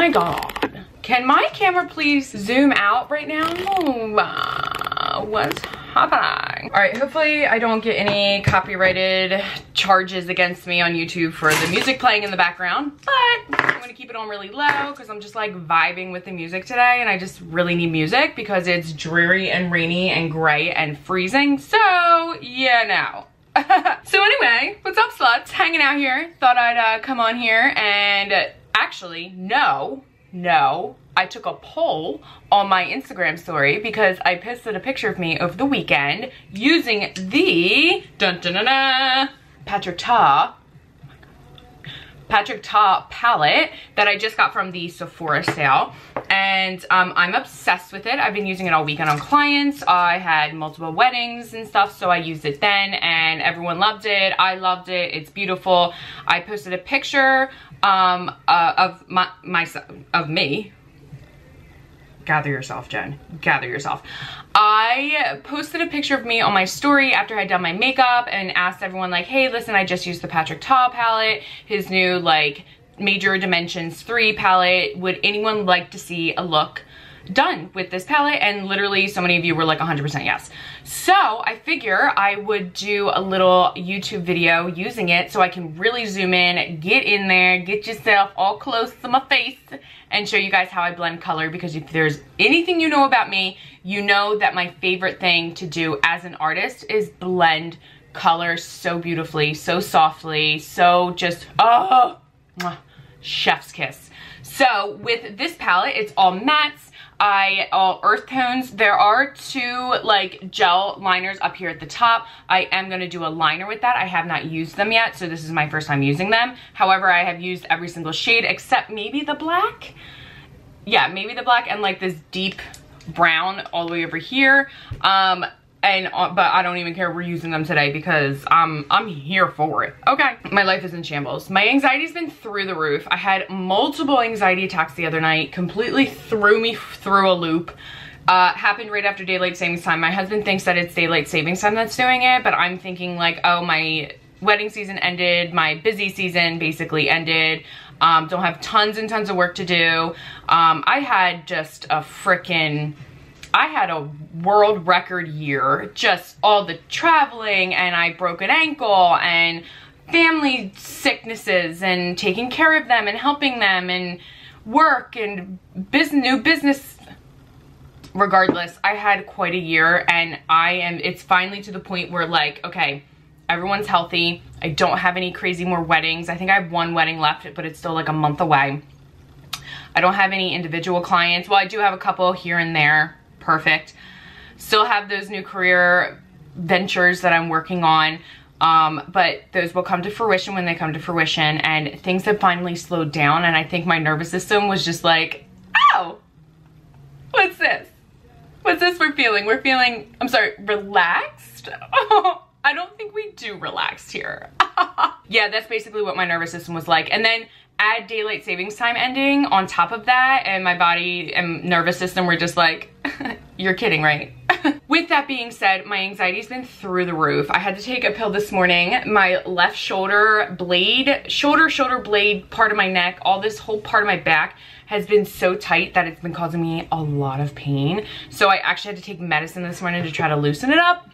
my God. Can my camera please zoom out right now? What's happening? All right, hopefully I don't get any copyrighted charges against me on YouTube for the music playing in the background, but I'm gonna keep it on really low because I'm just like vibing with the music today, and I just really need music because it's dreary and rainy and gray and freezing. So yeah, no. So anyway, what's up, sluts? Hanging out here. Thought I'd come on here and actually, no, I took a poll on my Instagram story because I posted a picture of me over the weekend using the Patrick Ta palette that I just got from the Sephora sale, and I'm obsessed with it. I've been using it all weekend on clients. I had multiple weddings and stuff, so I used it then, and everyone loved it. I loved it. It's beautiful. I posted a picture of me. Gather yourself, Jen. Gather yourself. I posted a picture of me on my story after I'd done my makeup and asked everyone like, hey, listen, I just used the Patrick Ta palette, his new like Major Dimensions 3 palette. Would anyone like to see a look done with this palette? And literally so many of you were like 100% yes. So I figure I would do a little YouTube video using it so I can really zoom in, get in there, get yourself all close to my face, and show you guys how I blend color, because if there's anything you know about me, you know that my favorite thing to do as an artist is blend color so beautifully, so softly, so just, oh, chef's kiss. So with this palette, it's all mattes, all earth tones. There are two like gel liners up here at the top. I am going to do a liner with that. I have not used them yet, so this is my first time using them. However, I have used every single shade except maybe the black. Yeah, maybe the black and like this deep brown all the way over here. But I don't even care we're using them today because I'm here for it. Okay, my life is in shambles. My anxiety's been through the roof. I had multiple anxiety attacks the other night, completely threw me through a loop. Happened right after daylight savings time. My husband thinks that it's daylight savings time that's doing it, but I'm thinking like, oh, my wedding season ended, my busy season basically ended. Don't have tons and tons of work to do. I had just a I had a world record year, just all the traveling, and I broke an ankle, and family sicknesses, and taking care of them and helping them, and work and new business. Regardless, I had quite a year, and it's finally to the point where like, okay, everyone's healthy. I don't have any crazy more weddings. I think I have one wedding left, but it's still like a month away. I don't have any individual clients. Well, I do have a couple here and there. Perfect. Still have those new career ventures that I'm working on, but those will come to fruition when they come to fruition, and things have finally slowed down, and I think my nervous system was just like, oh, what's this? What's this we're feeling? We're feeling, I'm sorry, relaxed? Oh, I don't think we do relaxed here. Yeah, that's basically what my nervous system was like. And then add daylight savings time ending on top of that, and my body and nervous system were just like, you're kidding, right? With that being said, my anxiety's been through the roof. I had to take a pill this morning. My left shoulder blade, shoulder blade, part of my neck, all this whole part of my back has been so tight that it's been causing me a lot of pain. So I actually had to take medicine this morning to try to loosen it up.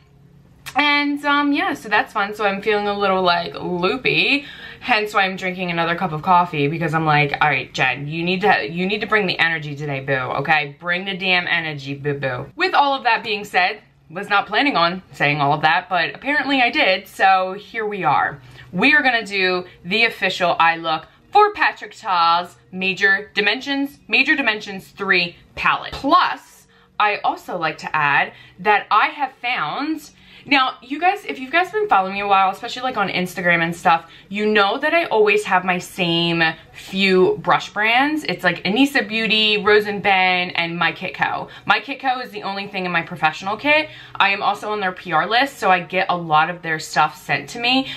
And yeah, so that's fun. So I'm feeling a little like loopy, hence why I'm drinking another cup of coffee, because I'm like, all right, Jen, you need to bring the energy today, boo. Okay, bring the damn energy, boo boo. With all of that being said, was not planning on saying all of that, but apparently I did. So here we are. We are gonna do the official eye look for Patrick Ta's Major Dimensions 3 palette. Plus, I also like to add that I have found. Now, you guys, if you guys been following me a while, especially like on Instagram and stuff, you know that I always have my same few brush brands. It's like Anissa Beauty, Rose and Ben, and My Kit Co. My Kit Co is the only thing in my professional kit. I am also on their PR list, so I get a lot of their stuff sent to me.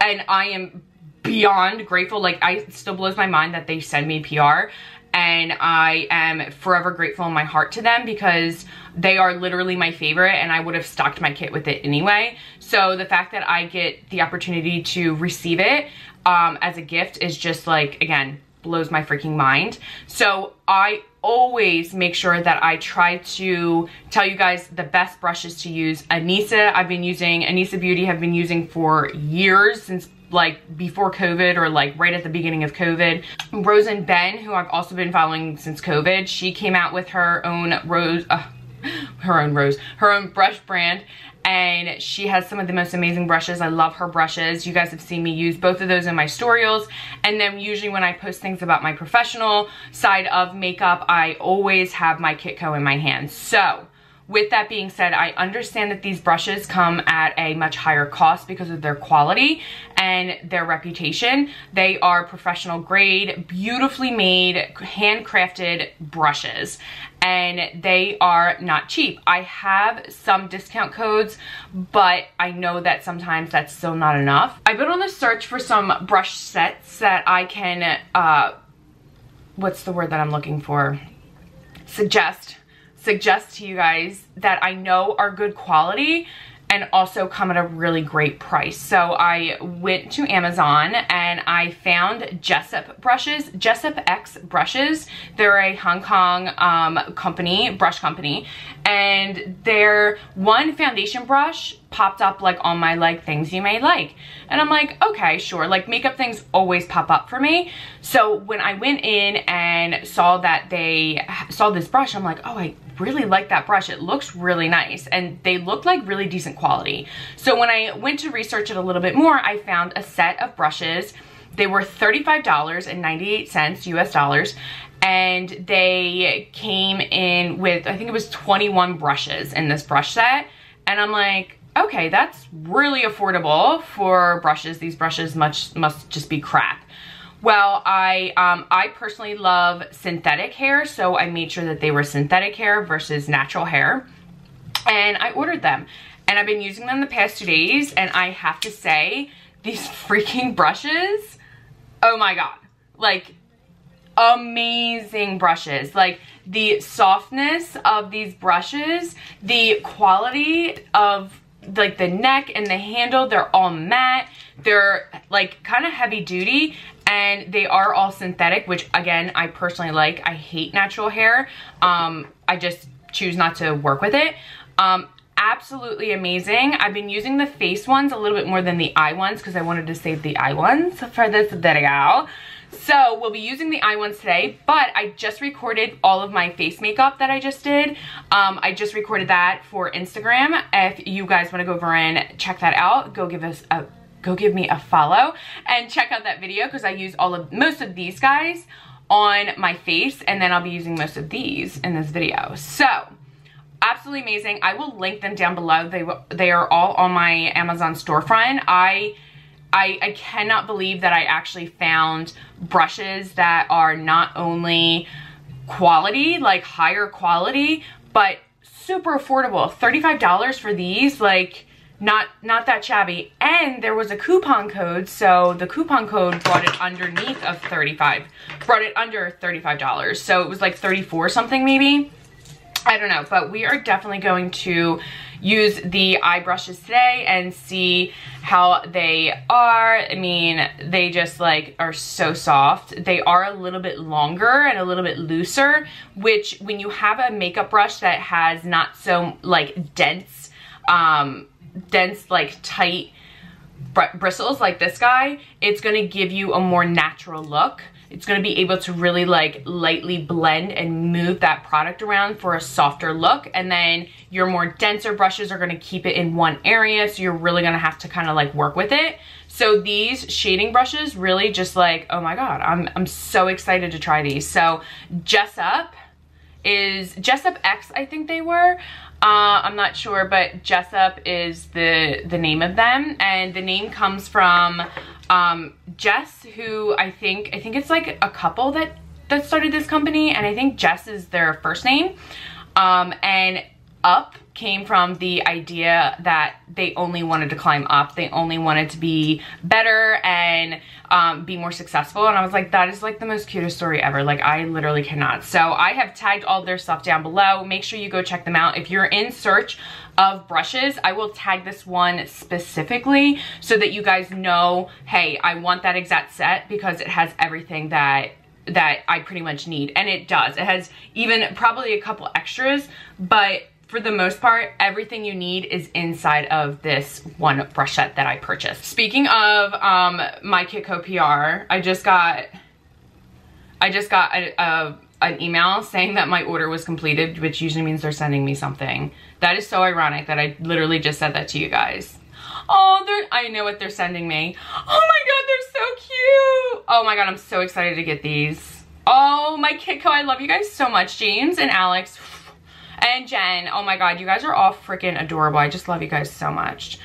And I am beyond grateful. Like, it still blows my mind that they send me PR. And I am forever grateful in my heart to them, because they are literally my favorite, and I would have stocked my kit with it anyway. So the fact that I get the opportunity to receive it as a gift is just like, again, blows my freaking mind. So I always make sure that I try to tell you guys the best brushes to use. Anissa Beauty have been using for years, since like before COVID, or like right at the beginning of COVID. Rose and Ben, who I've also been following since COVID, she came out with her own her own brush brand, and she has some of the most amazing brushes. I love her brushes. You guys have seen me use both of those in my storyals, and then usually when I post things about my professional side of makeup, I always have my Kitco in my hand. So with that being said, I understand that these brushes come at a much higher cost because of their quality and their reputation. They are professional grade, beautifully made, handcrafted brushes, and they are not cheap. I have some discount codes, but I know that sometimes that's still not enough. I've been on the search for some brush sets that I can, what's the word that I'm looking for? Suggest to you guys that I know are good quality and also come at a really great price. So I went to Amazon and I found Jessup brushes, Jessup X brushes. They're a Hong Kong brush company, and their one foundation brush popped up like on my like things you may like. And I'm like, okay, sure. Like makeup things always pop up for me. So when I went in and saw that they saw this brush, I'm like, oh, I really like that brush. It looks really nice. And they look like really decent quality. So when I went to research it a little bit more, I found a set of brushes. They were $35.98 US dollars. And they came in with, I think it was 21 brushes in this brush set. And I'm like, okay, that's really affordable for brushes. These brushes must just be crap. Well, I personally love synthetic hair, so I made sure that they were synthetic hair versus natural hair, and I ordered them. And I've been using them the past 2 days, and I have to say, these freaking brushes, oh my god, like, amazing brushes. Like, the softness of these brushes, the quality of like the neck and the handle, they're all matte. They're like kind of heavy duty, and they are all synthetic, which again, I personally like. I hate natural hair. I just choose not to work with it. Absolutely amazing. I've been using the face ones a little bit more than the eye ones because I wanted to save the eye ones for this video. So we'll be using the eye ones today, but I just recorded all of my face makeup that I just did. I just recorded that for Instagram. If you guys want to go over and check that out, go give me a follow and check out that video, because I use most of these guys on my face, and then I'll be using most of these in this video. So absolutely amazing. I will link them down below. They are all on my Amazon storefront. I cannot believe that I actually found brushes that are not only quality, like higher quality, but super affordable. $35 for these, like not that shabby. And there was a coupon code, so the coupon code brought it underneath of brought it under $35. So it was like 34 something maybe. I don't know, but we are definitely going to use the eye brushes today and see how they are. I mean, they just like are so soft. They are a little bit longer and a little bit looser, which when you have a makeup brush that has not so like dense like tight bristles like this guy, it's gonna give you a more natural look. It's going to be able to really like lightly blend and move that product around for a softer look. And then your more denser brushes are going to keep it in one area. So you're really going to have to kind of like work with it. So these shading brushes really just like, oh my God, I'm so excited to try these. So Jessup X, I think they were. I'm not sure, but Jessup is the name of them. And the name comes from Jess, who I think it's like a couple that started this company, and I think Jess is their first name. And Up came from the idea that they only wanted to climb up. They only wanted to be better and be more successful. And I was like, that is like the most cutest story ever. Like, I literally cannot. So I have tagged all their stuff down below. Make sure you go check them out. If you're in search of brushes, I will tag this one specifically so that you guys know, hey, I want that exact set because it has everything that that I pretty much need, and it does. It has even probably a couple extras, but for the most part, everything you need is inside of this one brush set that I purchased. Speaking of my Kitco PR, I just got an email saying that my order was completed, which usually means they're sending me something. That is so ironic that I literally just said that to you guys. Oh, I know what they're sending me. Oh my god, they're so cute. Oh my god, I'm so excited to get these. Oh, my Kitco, I love you guys so much. James and Alex and Jen, oh my god, you guys are all freaking adorable. I just love you guys so much.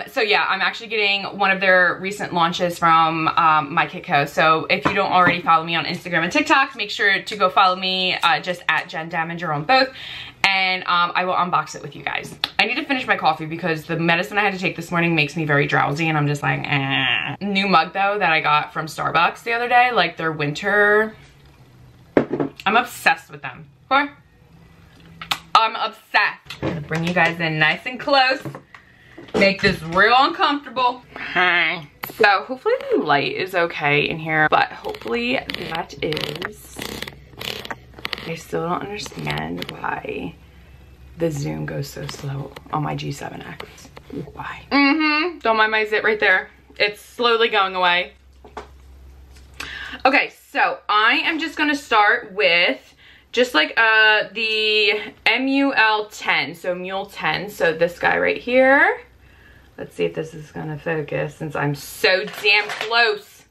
So yeah, I'm actually getting one of their recent launches from my Kitco. So if you don't already follow me on Instagram and TikTok, make sure to go follow me just at Jen Damager on both. And I will unbox it with you guys. I need to finish my coffee because the medicine I had to take this morning makes me very drowsy, and I'm just like, eh. New mug though that I got from Starbucks the other day, like their winter. I'm obsessed with them. Okay? I'm obsessed. I'm gonna bring you guys in nice and close. Make this real uncomfortable. Hi. So hopefully the light is okay in here, but hopefully that is. I still don't understand why the zoom goes so slow on my G7X. Why? Don't mind my zit right there. It's slowly going away. Okay, so I am just gonna start with just like the MUL10, so Mule 10. So this guy right here. Let's see if this is gonna focus since I'm so damn close.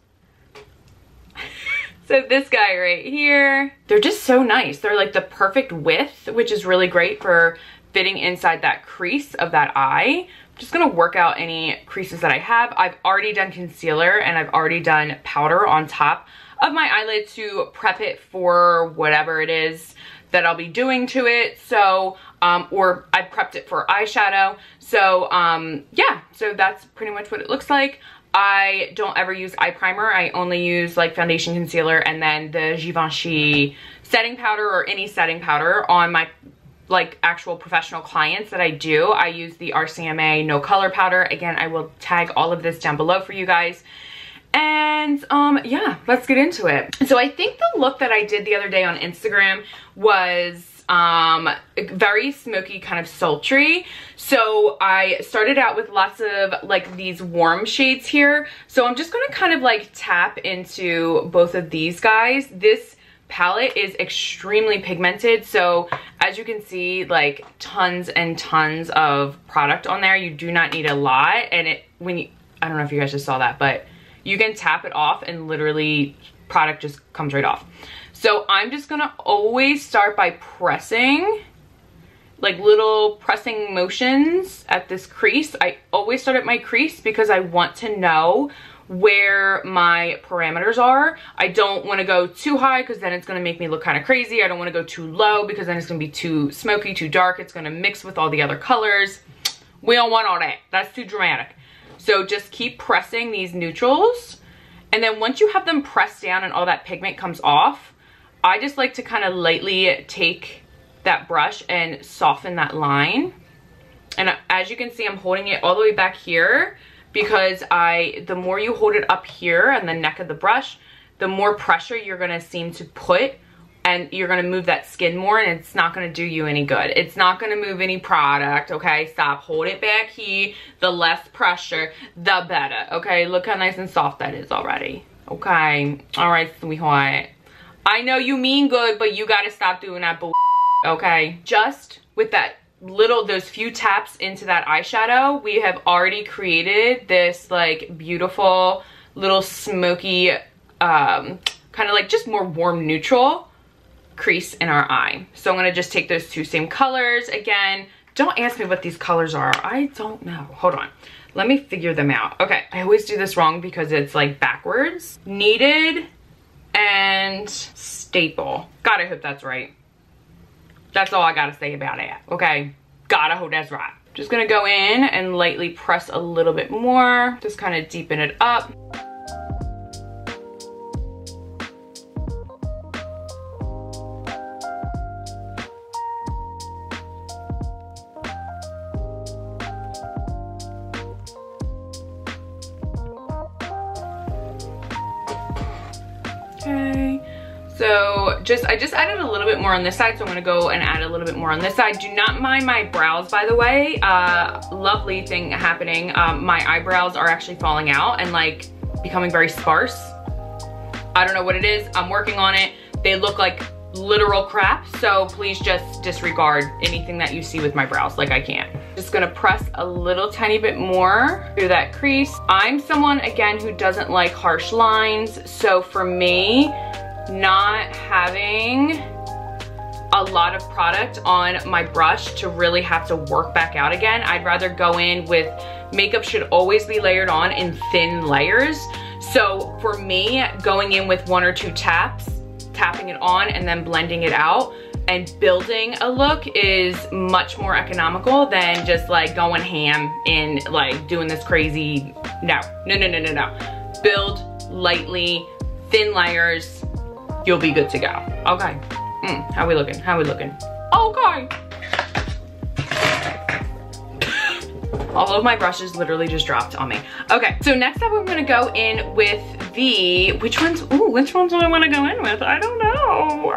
So this guy right here, they're just so nice. They're like the perfect width, which is really great for fitting inside that crease of that eye. I'm just gonna work out any creases that I have. I've already done concealer and I've already done powder on top of my eyelid to prep it for whatever it is that I'll be doing to it. So, or I prepped it for eyeshadow. So, yeah, so that's pretty much what it looks like. I don't ever use eye primer. I only use like foundation, concealer, and then the Givenchy setting powder or any setting powder on my like actual professional clients that I do. I use the RCMA no color powder. Again, I will tag all of this down below for you guys. And yeah, let's get into it. So I think the look that I did the other day on Instagram was very smoky, kind of sultry. So I started out with lots of like these warm shades here. So I'm just gonna kind of like tap into both of these guys. This palette is extremely pigmented. So as you can see, like tons and tons of product on there. You do not need a lot. And I don't know if you guys just saw that, but you can tap it off and literally product just comes right off. So I'm just gonna always start by pressing, like little pressing motions at this crease. I always start at my crease because I want to know where my parameters are. I don't want to go too high because then it's going to make me look kind of crazy. I don't want to go too low because then it's going to be too smoky, too dark. It's going to mix with all the other colors. We don't want all that. That's too dramatic. So just keep pressing these neutrals. And then once you have them pressed down and all that pigment comes off, I just like to kind of lightly take that brush and soften that line. And as you can see, I'm holding it all the way back here because the more you hold it up here on the neck of the brush, the more pressure you're gonna seem to put, and you're gonna move that skin more, and it's not gonna do you any good. It's not gonna move any product, okay? Stop, hold it back here. The less pressure, the better, okay? Look how nice and soft that is already, okay? All right, sweetheart. I know you mean good, but you gotta stop doing that bull, okay? Just with that those few taps into that eyeshadow, we have already created this like beautiful little smoky, kind of like just more warm neutral crease in our eye. So I'm gonna just take those two same colors. Again, don't ask me what these colors are. I don't know. Hold on. Let me figure them out. Okay, I always do this wrong because it's like backwards. Kneaded and staple. God, I hope that's right. That's all I gotta say about it, okay? God, I hope that's right. Just gonna go in and lightly press a little bit more. Just kind of deepen it up. Okay. So I just added a little bit more on this side, so I'm gonna go and add a little bit more on this side. Do not mind my brows, by the way. Lovely thing happening. My eyebrows are actually falling out and like becoming very sparse. I don't know what it is. I'm working on it. They look like literal crap, so please just disregard anything that you see with my brows, like I can't. Just gonna press a little tiny bit more through that crease. I'm someone, again, who doesn't like harsh lines, so for me, not having a lot of product on my brush to really have to work back out again, I'd rather go in with, makeup should always be layered on in thin layers. So for me, going in with 1 or 2 taps, tapping it on and then blending it out and building a look is much more economical than just like going ham in like doing this crazy, no. Build lightly, thin layers, you'll be good to go. Okay, how we looking, Okay. All of my brushes literally just dropped on me. Okay, so next up I'm gonna go in with the, which ones do I wanna go in with? I don't know.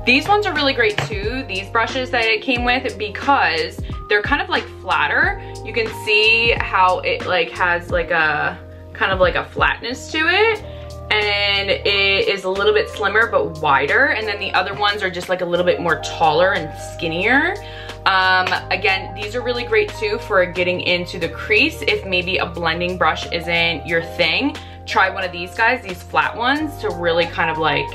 These ones are really great too, these brushes that it came with, because they're kind of like flatter. You can see how it like has like a, kind of like a flatness to it. And it is a little bit slimmer but wider, and then the other ones are just like a little bit more taller and skinnier. Again, these are really great too for getting into the crease. If maybe a blending brush isn't your thing, try one of these guys, these flat ones, to really kind of like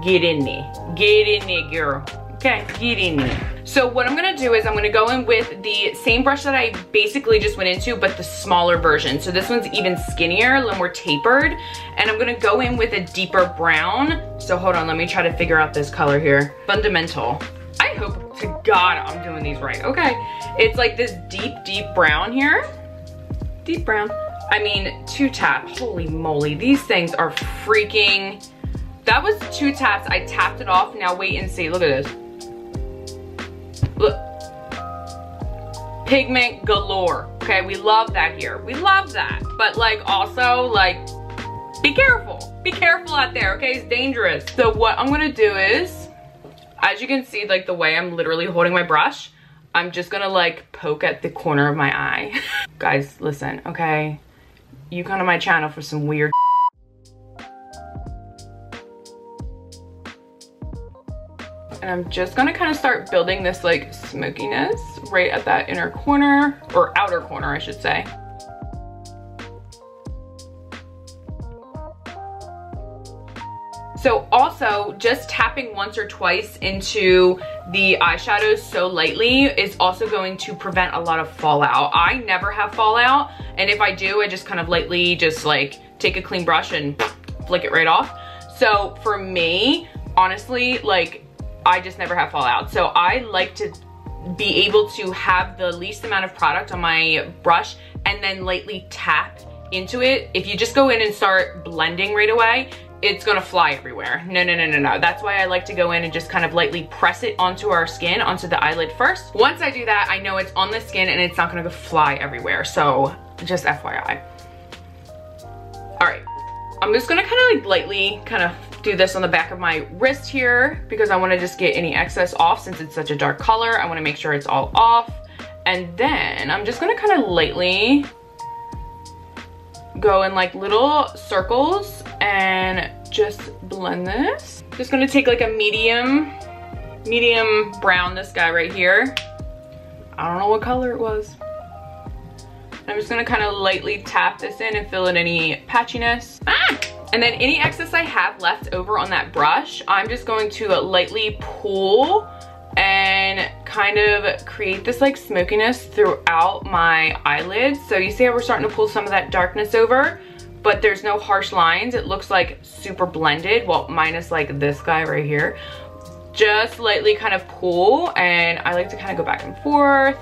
get in there, girl. Okay, get in there. So what I'm gonna do is I'm gonna go in with the same brush that I basically just went into, but the smaller version. So this one's even skinnier, a little more tapered. And I'm gonna go in with a deeper brown. So hold on, let me try to figure out this color here. Fundamental. I hope to God I'm doing these right. Okay, it's like this deep brown here. Deep brown. I mean, 2 tap, holy moly. These things are freaking, that was 2 taps. I tapped it off, now wait and see, look at this. Look, pigment galore. Okay, we love that here. We love that. But like also like, be careful. Be careful out there, okay? It's dangerous. So what I'm gonna do is, as you can see, like the way I'm literally holding my brush, I'm just gonna like poke at the corner of my eye. Guys, listen, okay? You come to my channel for some weird and I'm just gonna kind of start building this like smokiness right at that inner corner, or outer corner, I should say. So also, just tapping once or twice into the eyeshadows so lightly is also going to prevent a lot of fallout. I never have fallout, and if I do, I just kind of lightly just like take a clean brush and flick it right off. So for me, honestly, like I just never have fallout. So I like to be able to have the least amount of product on my brush and then lightly tap into it. If you just go in and start blending right away, it's gonna fly everywhere. No. That's why I like to go in and just kind of lightly press it onto our skin, onto the eyelid first. Once I do that, I know it's on the skin and it's not gonna go fly everywhere. So just FYI. All right, I'm just gonna kind of like lightly kind of do this on the back of my wrist here because I wanna just get any excess off since it's such a dark color. I wanna make sure it's all off. And then I'm just gonna kind of lightly go in like little circles and just blend this. Just gonna take like a medium brown, this guy right here. I don't know what color it was. I'm just gonna kind of lightly tap this in and fill in any patchiness. And then any excess I have left over on that brush, I'm just going to lightly pull and kind of create this like smokiness throughout my eyelids. So you see how we're starting to pull some of that darkness over, but there's no harsh lines. It looks like super blended, well, minus like this guy right here. Just lightly kind of pull, and I like to kind of go back and forth.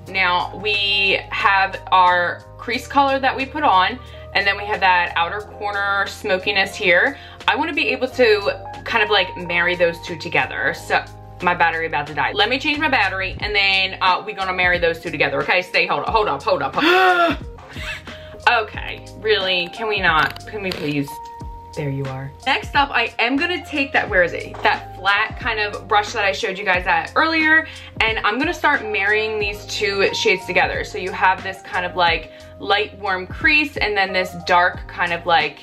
Now we have our crease color that we put on, and then we have that outer corner smokiness here. I want to be able to kind of like marry those two together. So my battery about to die. Let me change my battery, and then we're gonna marry those two together. Okay, hold up. Okay, really, can we please? There you are. Next up, I am gonna take that, where is it? That flat kind of brush that I showed you guys at earlier, and I'm gonna start marrying these two shades together. So you have this kind of like light warm crease, and then this dark kind of like,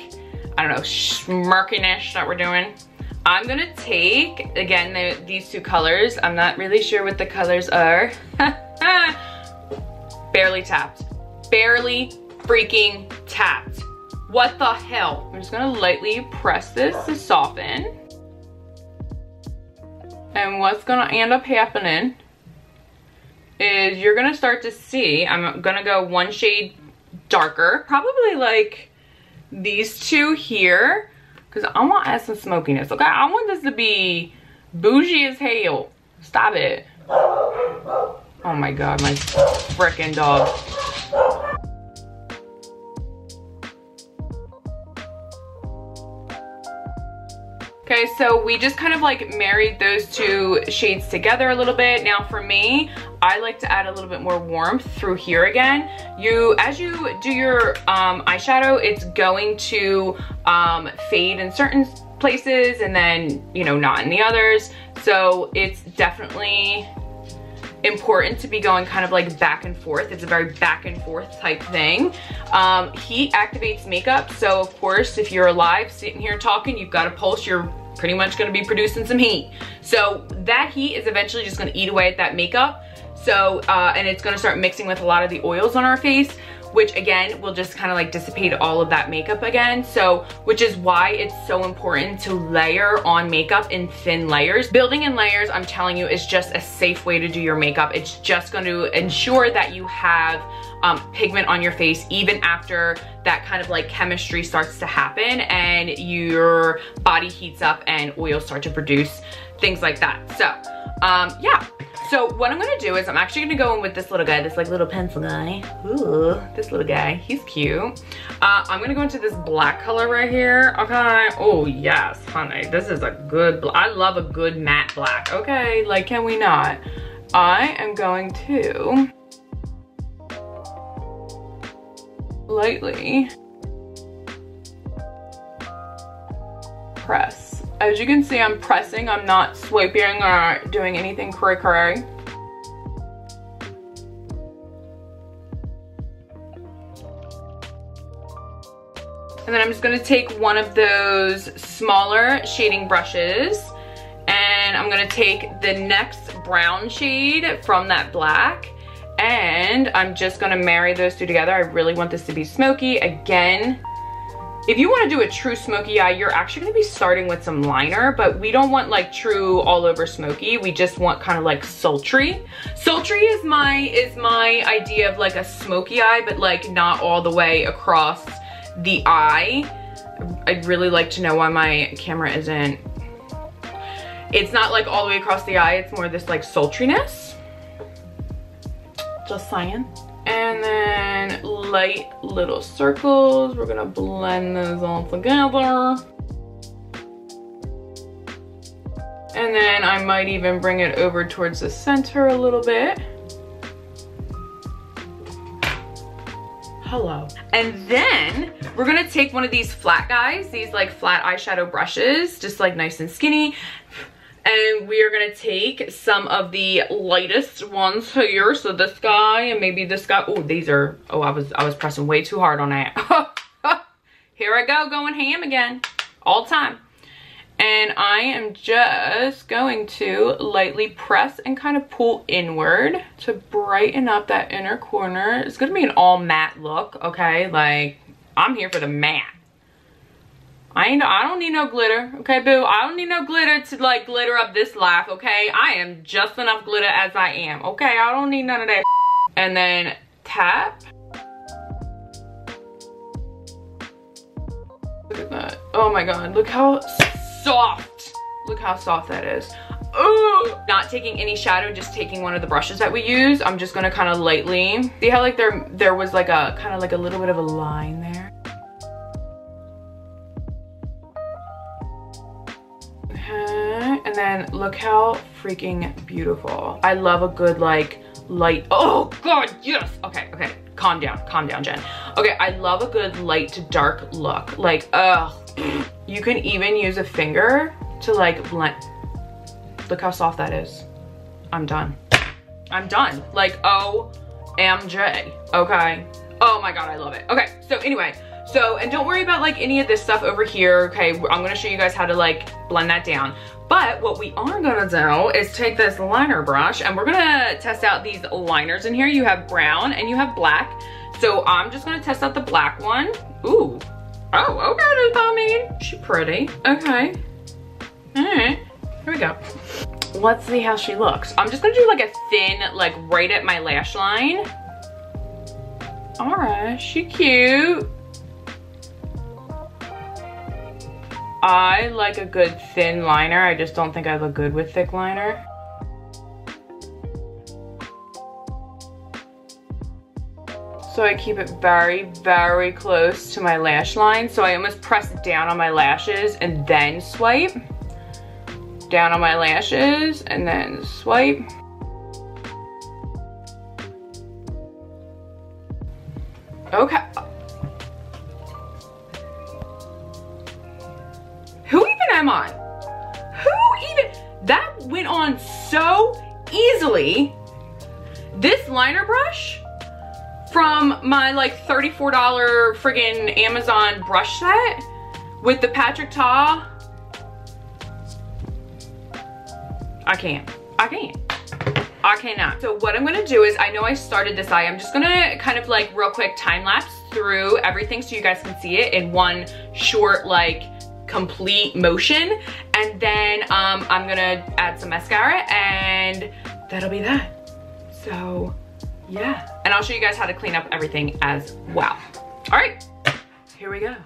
I don't know, smirkiness that we're doing. I'm gonna take, again, these two colors. I'm not really sure what the colors are. Barely tapped. Barely freaking tapped. What the hell? I'm just gonna lightly press this to soften. And what's gonna end up happening is you're gonna start to see, I'm gonna go one shade darker, probably like these two here, because I want to add some smokiness, okay? I want this to be bougie as hell. Stop it. Oh my God, my frickin' dog. Okay, so we just kind of like married those two shades together a little bit. Now for me, I like to add a little bit more warmth through here again. As you do your eyeshadow, it's going to fade in certain places and then, you know, not in the others. So it's definitely important to be going kind of like back and forth. It's a very back and forth type thing. Heat activates makeup, so of course if you're alive sitting here talking, you've got a pulse, you're pretty much going to be producing some heat. So that heat is eventually just going to eat away at that makeup. So and it's going to start mixing with a lot of the oils on our face, which again will just kind of like dissipate all of that makeup again. So which is why it's so important to layer on makeup in thin layers. Building in layers, I'm telling you, is just a safe way to do your makeup. It's just going to ensure that you have pigment on your face even after that kind of like chemistry starts to happen and your body heats up and oils start to produce things like that. So yeah. So what I'm gonna do is I'm actually gonna go in with this little guy, this like little pencil guy. Ooh, this little guy, he's cute. I'm gonna go into this black color right here, okay? Oh yes, honey, this is a good, I love a good matte black, okay? Like, can we not? I am going to lightly press. As you can see, I'm pressing, I'm not swiping or doing anything cray-cray. And then I'm just gonna take one of those smaller shading brushes and I'm gonna take the next brown shade from that black and I'm just gonna marry those two together. I really want this to be smoky. Again, if you want to do a true smoky eye, you're actually going to be starting with some liner, but we don't want like true all over smoky. We just want kind of like sultry. Sultry is my idea of like a smoky eye, but like not all the way across the eye. I'd really like to know why my camera isn't. It's not like all the way across the eye. It's more this like sultriness. Just saying. And then light little circles. We're gonna blend those all together. And then I might even bring it over towards the center a little bit. Hello. And then we're gonna take one of these flat guys, these like flat eyeshadow brushes, just like nice and skinny. And we are gonna take some of the lightest ones here. So this guy and maybe this guy. Oh, these are, oh, I was pressing way too hard on that. Here I go, going ham again, all time. And I am just going to lightly press and kind of pull inward to brighten up that inner corner. It's gonna be an all matte look, okay? Like, I'm here for the matte. I don't need no glitter, okay, boo? I don't need no glitter to like glitter up this life, okay? I am just enough glitter as I am, okay? I don't need none of that. And then tap. Look at that. Oh my God, look how soft. Look how soft that is. Ugh. Not taking any shadow, just taking one of the brushes that we use. I'm just gonna kind of lightly, see how like there was like a kind of like a little bit of a line there. And then look how freaking beautiful. I love a good like light. Oh God, yes. Okay, calm down, Jen. Okay, I love a good light to dark look. Like, ugh. You can even use a finger to like blend. Look how soft that is. I'm done. I'm done. Like, OMG. Okay. Oh my God, I love it. Okay, so anyway, and don't worry about like any of this stuff over here, okay? I'm gonna show you guys how to like blend that down. But what we are gonna do is take this liner brush and we're gonna test out these liners in here. You have brown and you have black. So I'm just gonna test out the black one. Ooh. Oh, okay, Tommy. She pretty. Okay. All right, here we go. Let's see how she looks. I'm just gonna do like a thin, like right at my lash line. All right, she cute. I like a good thin liner. I just don't think I look good with thick liner. So I keep it very, very close to my lash line. So I almost press down on my lashes and then swipe. Down on my lashes and then swipe. Okay. Who even am I? Who even? That went on so easily. This liner brush from my like $34 friggin' Amazon brush set with the Patrick Ta. I cannot. So what I'm gonna do is, I know I started this eye, I'm just gonna kind of like real quick time lapse through everything so you guys can see it in one short like complete motion. And then I'm gonna add some mascara and that'll be that. So yeah, and I'll show you guys how to clean up everything as well. All right, here we go.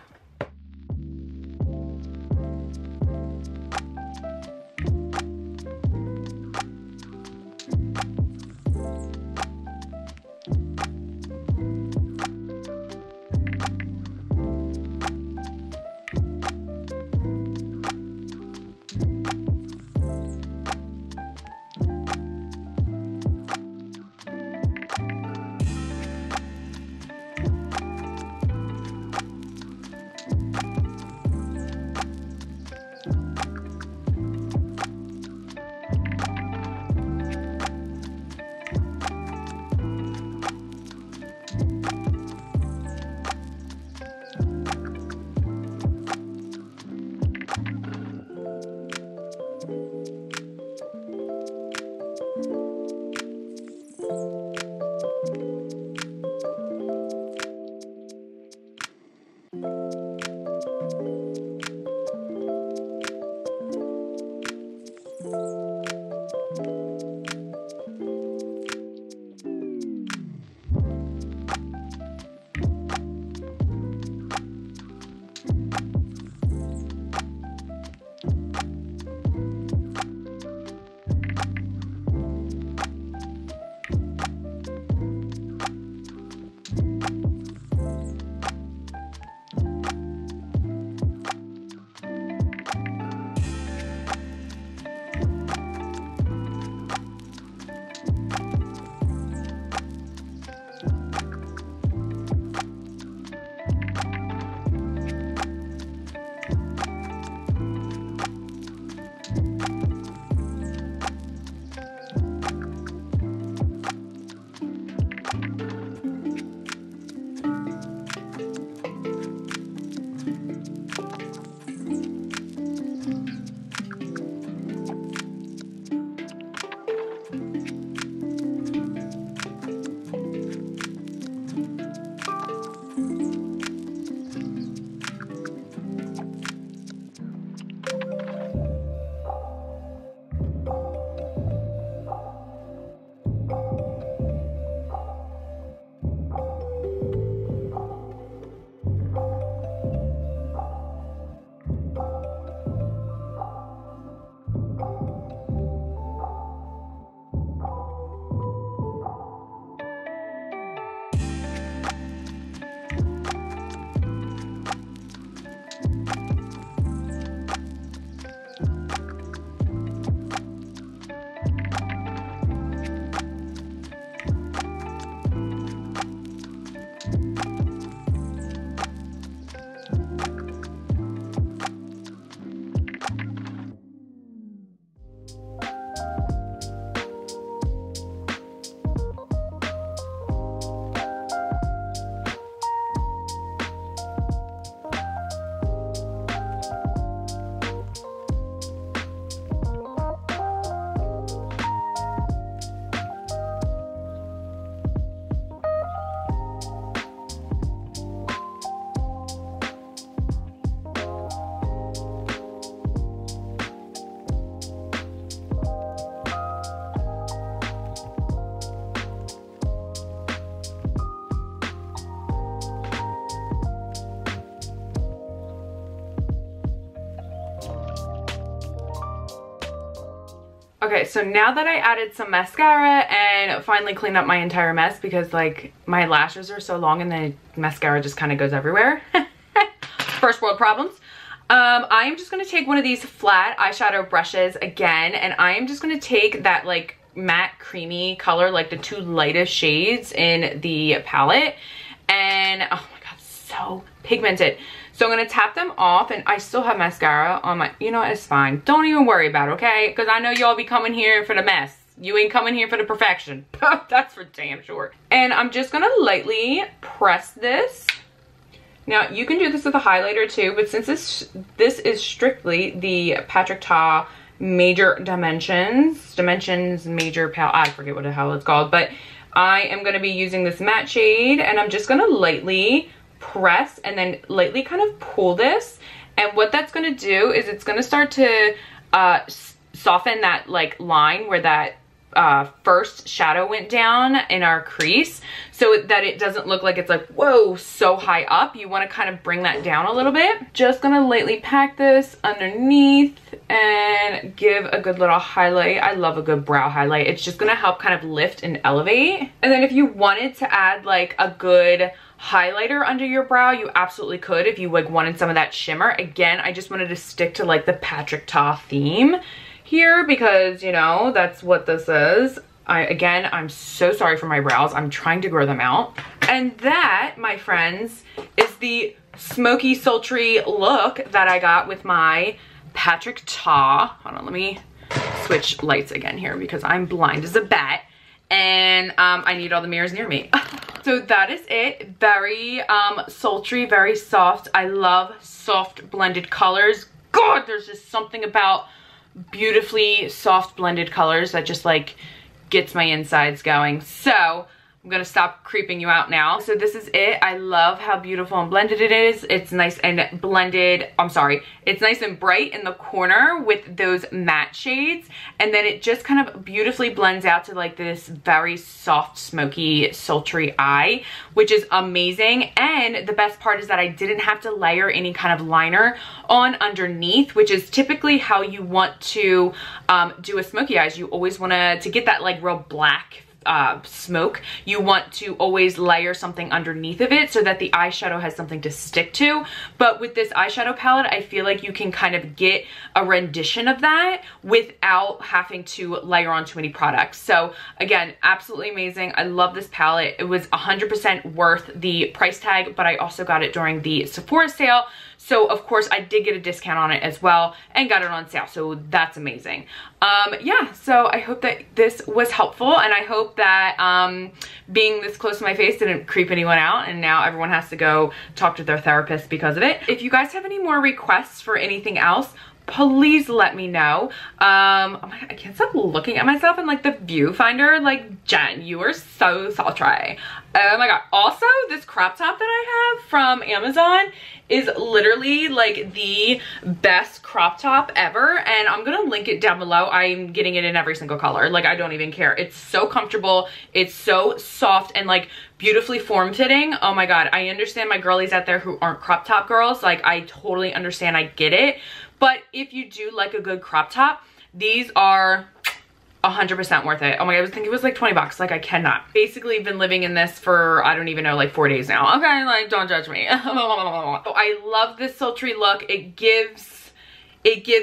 Okay, so now that I added some mascara and finally cleaned up my entire mess because like my lashes are so long and the mascara just kind of goes everywhere. First world problems. I am just going to take one of these flat eyeshadow brushes again, and I am just going to take that like matte creamy color, like the two lightest shades in the palette, and oh my god, so pigmented. So I'm going to tap them off, and I still have mascara on my, you know, it's fine. Don't even worry about it, okay? Because I know y'all be coming here for the mess. You ain't coming here for the perfection. That's for damn sure. And I'm just going to lightly press this. Now, you can do this with a highlighter too, but since this is strictly the Patrick Ta Major Dimensions Major Palette, I forget what the hell it's called, but I am going to be using this matte shade, and I'm just going to lightly press and then lightly kind of pull this, and what that's going to do is it's going to start to soften that like line where that first shadow went down in our crease, so that it doesn't look like it's like, whoa, so high up. You want to kind of bring that down a little bit. Just gonna lightly pack this underneath and give a good little highlight. I love a good brow highlight. It's just gonna help kind of lift and elevate. And then if you wanted to add like a good highlighter under your brow, you absolutely could if you like wanted some of that shimmer. Again, I just wanted to stick to like the Patrick Ta theme here because, you know, that's what this is. I'm so sorry for my brows. I'm trying to grow them out. And that, my friends, is the smoky, sultry look that I got with my Patrick Ta. Hold on, let me switch lights again here because I'm blind as a bat. And I need all the mirrors near me. So that is it. Very sultry, very soft. I love soft blended colors. God, there's just something about beautifully soft blended colors that just like gets my insides going. So I'm gonna stop creeping you out now. So this is it. I love how beautiful and blended it is. It's nice and blended. I'm sorry. It's nice and bright in the corner with those matte shades. And then it just kind of beautifully blends out to like this very soft, smoky, sultry eye, which is amazing. And the best part is that I didn't have to layer any kind of liner on underneath, which is typically how you want to do a smoky eyes. You always want to get that like real black smoke. You want to always layer something underneath of it so that the eyeshadow has something to stick to. But with this eyeshadow palette, I feel like you can kind of get a rendition of that without having to layer on too many products. So again, absolutely amazing. I love this palette. It was 100% worth the price tag, but I also got it during the Sephora sale. So of course I did get a discount on it as well and got it on sale. So that's amazing. Yeah, so I hope that this was helpful, and I hope that being this close to my face didn't creep anyone out and now everyone has to go talk to their therapist because of it. If you guys have any more requests for anything else, please let me know. Oh my god, I can't stop looking at myself in like the viewfinder. Like, Jen, you are so sultry. Oh my god. Also, this crop top that I have from Amazon is literally like the best crop top ever, and I'm gonna link it down below. I'm getting it in every single color. Like, I don't even care. It's so comfortable. It's so soft and like beautifully form-fitting. Oh my god. I understand my girlies out there who aren't crop top girls. Like, I totally understand. I get it. But if you do like a good crop top, these are 100% worth it. Oh my god, I was thinking it was like 20 bucks. Like, I cannot. Basically been living in this for, I don't even know, like 4 days now. Okay, like, don't judge me. I love this sultry look. It gives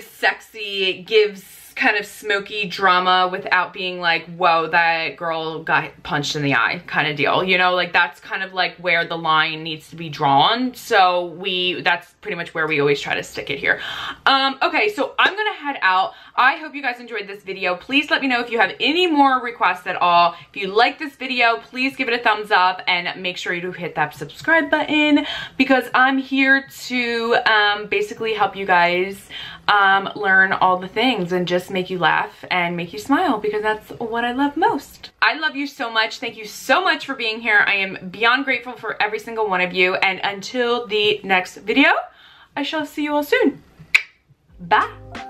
sexy, it gives kind of smoky drama without being like, whoa, that girl got punched in the eye kind of deal. You know, like that's kind of like where the line needs to be drawn. So that's pretty much where we always try to stick it here. Okay, so I'm gonna head out. I hope you guys enjoyed this video. Please let me know if you have any more requests at all. If you like this video, please give it a thumbs up and make sure you hit that subscribe button, because I'm here to basically help you guys learn all the things and just make you laugh and make you smile, because that's what I love most. I love you so much. Thank you so much for being here. I am beyond grateful for every single one of you, and until the next video, I shall see you all soon. Bye.